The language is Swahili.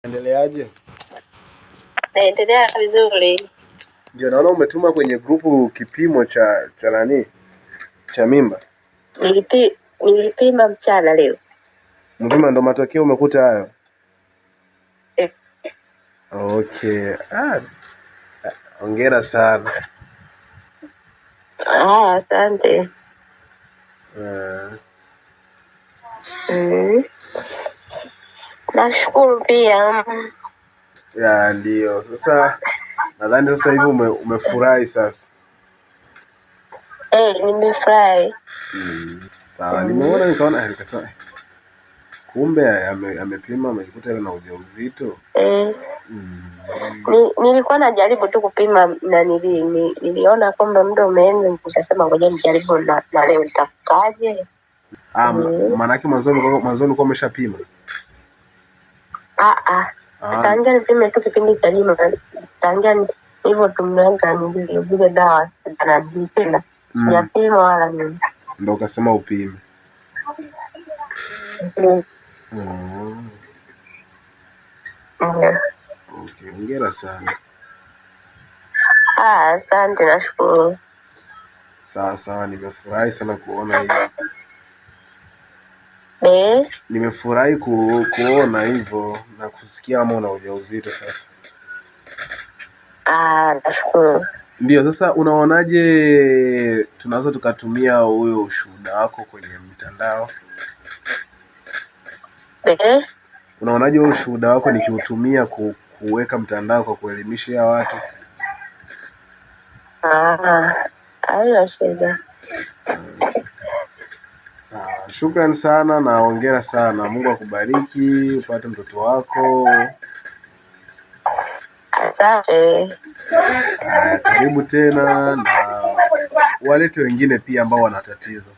Endeleaje? Naendelea vizuri. Ndio naona umetuma kwenye grupu kipimo cha nani? Cha mimba. Nilipima mchana leo. Mzima ndo matokeo umekuta hayo? Eh. Okay. Hongera sana. Asante. Nashukuru pia. Ya ndio. Sasa nadhani sasa hivi umefurahi sasa. Nimefurahi. Sawa, nimeona nikasema kumbe amepima amejikuta na ujauzito. Nilikuwa najaribu tu kupima na niliona kwamba muda umeenda, nikasema ngoja nijaribu na leo nitafikaje. Maana yake mwanzoni kwa umeshapima? Tangia nipime tu kipindi cha nyuma, tangia hivyo tumeanza nilivile dawa na tena sijapima wala nini. Ndio ukasema upime. Okay, hongera sana. Asante, nashukuru. Sawa, nimefurahi sana kuona hivyo. Nimefurahi kuona hivyo na kusikia kama una ujauzito sasa. Nashukuru. Ndio, sasa unaonaje tunaweza tukatumia huyo ushuhuda wako kwenye mitandao? Unaonaje huyo ushuhuda wako nikiutumia kuweka mtandao kwa kuelimisha watu? Haina shida. Sawa, shukrani sana na hongera sana. Mungu akubariki upate mtoto wako. Asante. Karibu tena na walete wengine pia ambao wana tatizo.